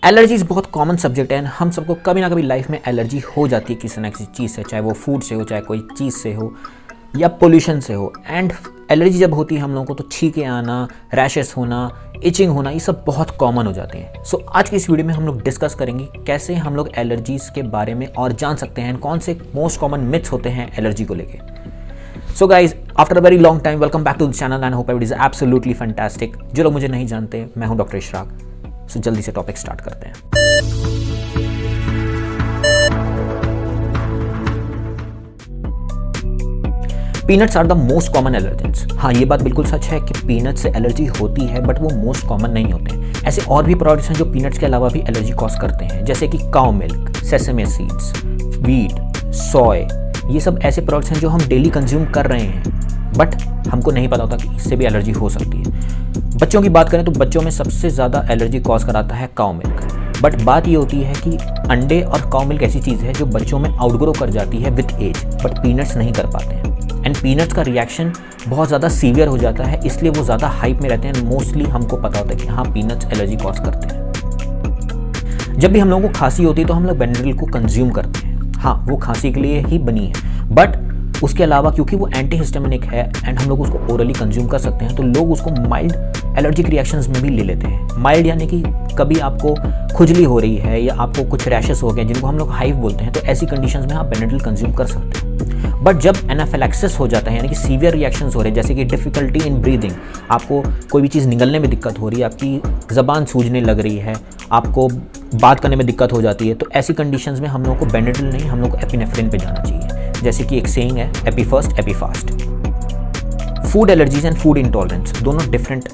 Allergies बहुत common subject है। हम सबको कभी ना कभी लाइफ में एलर्जी हो जाती है किसी ना किसी चीज़ से, चाहे वो फूड से हो, चाहे कोई चीज़ से हो या पोल्यूशन से हो। एंड एलर्जी जब होती है हम लोगों को तो छींके आना, रैशेस होना, इचिंग होना, ये सब बहुत कॉमन हो जाते हैं। सो आज की इस वीडियो में हम लोग डिस्कस करेंगे कैसे हम लोग एलर्जीज़ के बारे में और जान सकते हैं, कौन से मोस्ट कॉमन मिथ्स होते हैं एलर्जी को लेके। So guys, after a very long time welcome back to the channel and hope everybody is absolutely fantastic. जो लोग मुझे नहीं जानते, मैं हूं डॉक्टर इशराक। सो जल्दी से टॉपिक स्टार्ट करते हैं। Peanuts are the most common allergens. हाँ, ये बात बिल्कुल सच है कि पीनट से एलर्जी होती है, बट वो मोस्ट कॉमन नहीं होते हैं। ऐसे और भी प्रोडक्ट्स हैं जो पीनट्स के अलावा भी एलर्जी कॉज करते हैं, जैसे कि cow milk, sesame seeds, wheat, soy. ये सब ऐसे प्रोडक्ट्स हैं जो हम डेली कंज्यूम कर रहे हैं, बट हमको नहीं पता होता कि इससे भी एलर्जी हो सकती है। बच्चों की बात करें तो बच्चों में सबसे ज़्यादा एलर्जी कॉज कराता है काउ मिल्क। बट बात ये होती है कि अंडे और काउ मिल्क ऐसी चीज़ है जो बच्चों में आउटग्रो कर जाती है विथ एज, बट पीनट्स नहीं कर पाते हैं। एंड पीनट्स का रिएक्शन बहुत ज़्यादा सीवियर हो जाता है, इसलिए वो ज़्यादा हाइप में रहते हैं। मोस्टली हमको पता होता है कि हाँ, पीनट्स एलर्जी कॉज करते हैं। जब भी हम लोगों को खांसी होती है तो हम लोग बेनेड्रिल को कंज्यूम करते हैं। हाँ, वो खांसी के लिए ही बनी है, बट उसके अलावा क्योंकि वो एंटीहिस्टामिनिक है एंड हम लोग उसको ओरली कंज्यूम कर सकते हैं, तो लोग उसको माइल्ड एलर्जिक रिएक्शंस में भी ले लेते हैं। माइल्ड यानी कि कभी आपको खुजली हो रही है या आपको कुछ रैशेस हो गए जिनको हम लोग हाइव बोलते हैं, तो ऐसी कंडीशंस में आप बेनेड्रिल कंज्यूम कर सकते हैं। बट जब एनाफिलैक्सिस हो जाता है, यानी कि सीवियर रिएक्शंस हो रहे हैं, जैसे कि डिफिकल्टी इन ब्रीदिंग, आपको कोई भी चीज़ निगलने में दिक्कत हो रही है, आपकी ज़बान सूजने लग रही है, आपको बात करने में दिक्कत हो जाती है, तो ऐसी कंडीशंस में हम लोग को बेनेड्रिल नहीं, हम लोग को एपिनेफ्रिन पे जाना चाहिए। जैसे कि एक सेइंग है, AP first AP fast. Food allergies and food intolerance दोनों डिफरेंट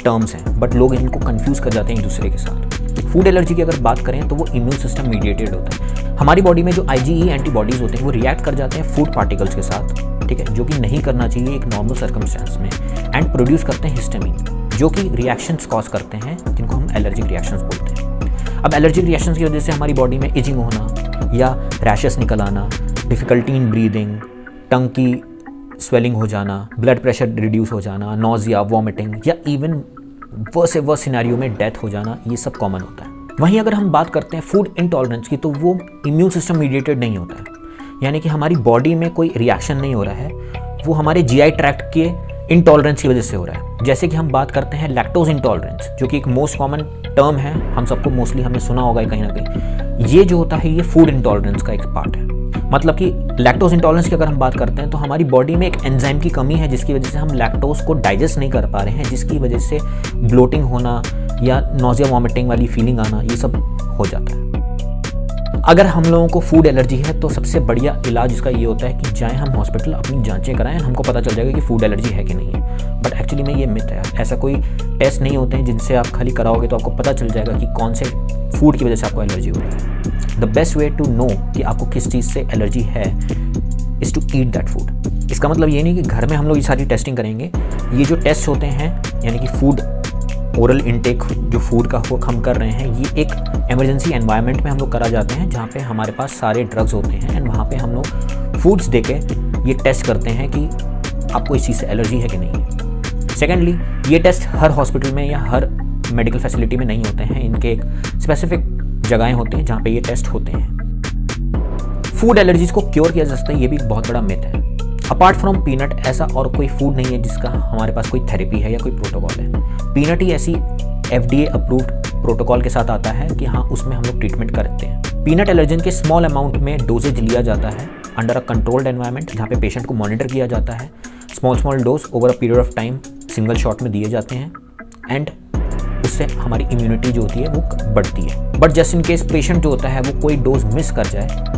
टर्म्स हैं, बट लोग इनको कंफ्यूज कर जाते हैं एक दूसरे के साथ। फूड एलर्जी की अगर बात करें तो वो इम्यून सिस्टम मीडिएटेड होता है। हमारी बॉडी में जो IgE एंटीबॉडीज होते हैं वो रिएक्ट कर जाते हैं फूड पार्टिकल्स के साथ, ठीक है, जो कि नहीं करना चाहिए एक नॉर्मल सर्कमस्टेंस में, एंड प्रोड्यूस करते हैं हिस्टामिन, जो कि रिएक्शंस कॉज करते हैं जिनको हम एलर्जिक रिएक्शंस बोलते हैं। अब एलर्जिक रिएक्शंस की वजह से हमारी बॉडी में इचिंग होना या रैशेस निकल आना, डिफिकल्टी इन ब्रीदिंग, टंग की स्वेलिंग हो जाना, ब्लड प्रेशर रिड्यूस हो जाना, नोजिया, वॉमिटिंग या इवन वर्स से वर्स सिनेरियो में डेथ हो जाना, ये सब कॉमन होता है। वहीं अगर हम बात करते हैं फूड इंटॉलरेंस की, तो वो इम्यून सिस्टम मीडिएटेड नहीं होता है, यानी कि हमारी बॉडी में कोई रिएक्शन नहीं हो रहा है, वो हमारे GI ट्रैक्ट के इंटॉलरेंस की वजह से हो रहा है। जैसे कि हम बात करते हैं लैक्टोज इंटॉलरेंस, जो कि एक मोस्ट कॉमन टर्म है, हम सबको मोस्टली हमने सुना होगा कहीं ना कहीं। ये जो होता है ये फूड इंटॉलरेंस का एक पार्ट है। मतलब कि लैक्टोज इंटॉलरेंस की अगर हम बात करते हैं तो हमारी बॉडी में एक एंजाइम की कमी है, जिसकी वजह से हम लैक्टोज को डाइजेस्ट नहीं कर पा रहे हैं, जिसकी वजह से ब्लोटिंग होना या नोजिया वॉमिटिंग वाली फीलिंग आना, ये सब हो जाता है। अगर हम लोगों को फूड एलर्जी है तो सबसे बढ़िया इलाज इसका ये होता है कि जाएं हम हॉस्पिटल, अपनी जांचें कराएं, हमको पता चल जाएगा कि फूड एलर्जी है कि नहीं है। बट एक्चुअली में ये मिथ है, ऐसा कोई टेस्ट नहीं होते हैं जिनसे आप खाली कराओगे तो आपको पता चल जाएगा कि कौन से फूड की वजह से आपको एलर्जी हो रही है। The best way to know कि आपको किस चीज़ से एलर्जी है is to eat that food. इसका मतलब ये नहीं कि घर में हम लोग ये सारी टेस्टिंग करेंगे। ये जो टेस्ट होते हैं, यानी कि फूड ओरल इनटेक जो फूड का हम कर रहे हैं, ये एक इमरजेंसी एनवायरनमेंट में हम लोग करा जाते हैं, जहाँ पे हमारे पास सारे ड्रग्स होते हैं एंड वहाँ पे हम लोग फूड्स देके ये टेस्ट करते हैं कि आपको इस चीज़ से एलर्जी है कि नहीं है। सेकेंडली, ये टेस्ट हर हॉस्पिटल में या हर मेडिकल फैसिलिटी में नहीं होते हैं, इनके एक स्पेसिफिक जगहें होती हैं जहाँ पे ये टेस्ट होते हैं। फूड एलर्जीज को क्योर किया जा सकता है, ये भी एक बहुत बड़ा मिथ है। अपार्ट फ्रॉम पीनट ऐसा और कोई फूड नहीं है जिसका हमारे पास कोई थेरेपी है या कोई प्रोटोकॉल है। पीनट ही ऐसी FDA अप्रूव्ड प्रोटोकॉल के साथ आता है कि हाँ, उसमें हम लोग ट्रीटमेंट करते हैं। पीनट एलर्जन के स्मॉल अमाउंट में डोजेज लिया जाता है अंडर अ कंट्रोल्ड एनवायरनमेंट, जहाँ पे पेशेंट को मॉनिटर किया जाता है। Small dose over a period of time single shot में दिए जाते हैं एंड उससे हमारी इम्यूनिटी जो होती है वो बढ़ती है। But just in case patient जो होता है वो कोई डोज मिस कर जाए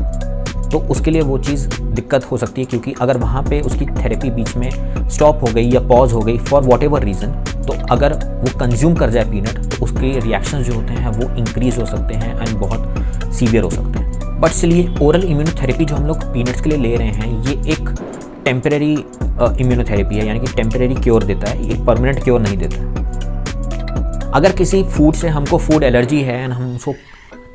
तो उसके लिए वो चीज़ दिक्कत हो सकती है, क्योंकि अगर वहाँ पे उसकी थेरेपी बीच में स्टॉप हो गई या पॉज हो गई फॉर वॉट एवर रीज़न, तो अगर वो कंज्यूम कर जाए पीनट तो उसके रिएक्शंस जो होते हैं वो इंक्रीज हो सकते हैं एंड बहुत सीवियर हो सकते हैं। बट इसलिए ओरल इम्यूनोथेरेपी जो हम लोग पीनट्स के लिए ले रहे हैं, ये एक टेम्परेरी इम्यूनोथेरेपी है, यानी कि टेम्परेरी क्योर देता है, ये परमानेंट क्योर नहीं देता। अगर किसी फूड से हमको फूड एलर्जी है एंड हम उसको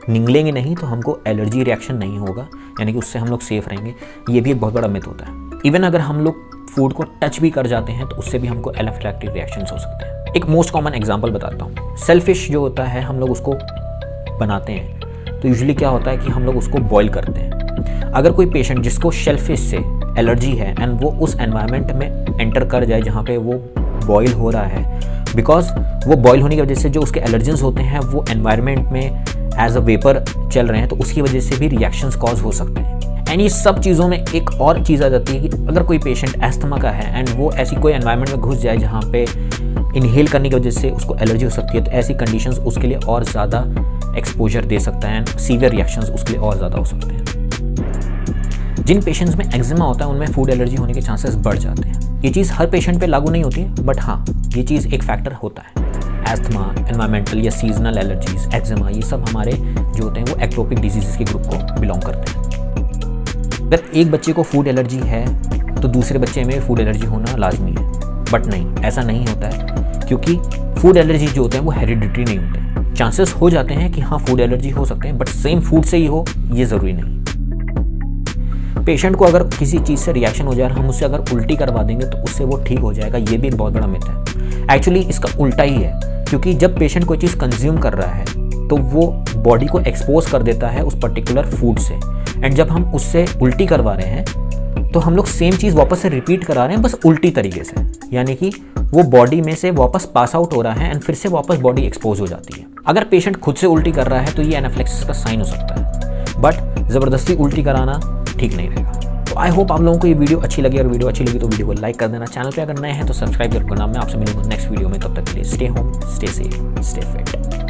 निगलेंगे नहीं तो हमको एलर्जी रिएक्शन नहीं होगा, यानी कि उससे हम लोग सेफ रहेंगे। ये भी एक बहुत बड़ा मिथ होता है। इवन अगर हम लोग फूड को टच भी कर जाते हैं तो उससे भी हमको एनाफिलैक्टिक रिएक्शंस हो सकते हैं। एक मोस्ट कॉमन एग्जांपल बताता हूँ। सेलफिश जो होता है, हम लोग उसको बनाते हैं तो यूजुअली क्या होता है कि हम लोग उसको बॉईल करते हैं। अगर कोई पेशेंट जिसको शेलफिश से एलर्जी है एंड वो उस एनवायरनमेंट में एंटर कर जाए जहाँ पे वो बॉईल हो रहा है, बिकॉज वो बॉईल होने की वजह से जो उसके एलर्जेंस होते हैं वो एनवायरनमेंट में एज अ वेपर चल रहे हैं, तो उसकी वजह से भी रिएक्शंस कॉज हो सकते हैं। एंड ये सब चीज़ों में एक और चीज़ आ जाती है कि अगर कोई पेशेंट एस्थमा का है एंड वो ऐसी कोई एनवायरनमेंट में घुस जाए जहाँ पे इनहेल करने की वजह से उसको एलर्जी हो सकती है, तो ऐसी कंडीशंस उसके लिए और ज़्यादा एक्सपोजर दे सकता है एंड सीवियर रिएक्शंस उसके लिए और ज़्यादा हो सकते हैं। जिन पेशेंट्स में एक्जिमा होता है उनमें फूड एलर्जी होने के चांसेस बढ़ जाते हैं। ये चीज़ हर पेशेंट पे लागू नहीं होती है, बट हाँ ये चीज़ एक फैक्टर होता है। एस्थमा, एनवायरमेंटल या सीजनल एलर्जीज, एक्जिमा, ये सब हमारे जो होते हैं वो एक्टोपिक डिजीज़ के ग्रुप को बिलोंग करते हैं। अगर एक बच्चे को फूड एलर्जी है तो दूसरे बच्चे में फूड एलर्जी होना लाजमी है, बट नहीं, ऐसा नहीं होता है, क्योंकि फूड एलर्जी जो होते हैं वो हेरिडिटरी नहीं होते। चांसेस हो जाते हैं कि हाँ फूड एलर्जी हो सकते हैं, बट सेम फूड से ही हो ये ज़रूरी नहीं। पेशेंट को अगर किसी चीज़ से रिएक्शन हो जाए, हम उससे अगर उल्टी करवा देंगे तो उससे वो ठीक हो जाएगा, ये भी एक बहुत बड़ा मिथ है। एक्चुअली इसका उल्टा ही है, क्योंकि जब पेशेंट कोई चीज़ कंज्यूम कर रहा है तो वो बॉडी को एक्सपोज कर देता है उस पर्टिकुलर फूड से, एंड जब हम उससे उल्टी करवा रहे हैं तो हम लोग सेम चीज़ वापस से रिपीट करा रहे हैं, बस उल्टी तरीके से, यानी कि वो बॉडी में से वापस पास आउट हो रहा है एंड फिर से वापस बॉडी एक्सपोज हो जाती है। अगर पेशेंट खुद से उल्टी कर रहा है तो ये एनाफिलैक्सिस का साइन हो सकता है, बट ज़बरदस्ती उल्टी कराना ठीक नहीं रहेगा। तो आई होप आप लोगों को ये वीडियो अच्छी लगी, और वीडियो अच्छी लगी तो वीडियो को लाइक कर देना। चैनल पे अगर नए हैं तो सब्सक्राइब जरूर करना। मैं आपसे मिलूंगा नेक्स्ट वीडियो में, तब तक के लिए stay home, stay safe, stay fit.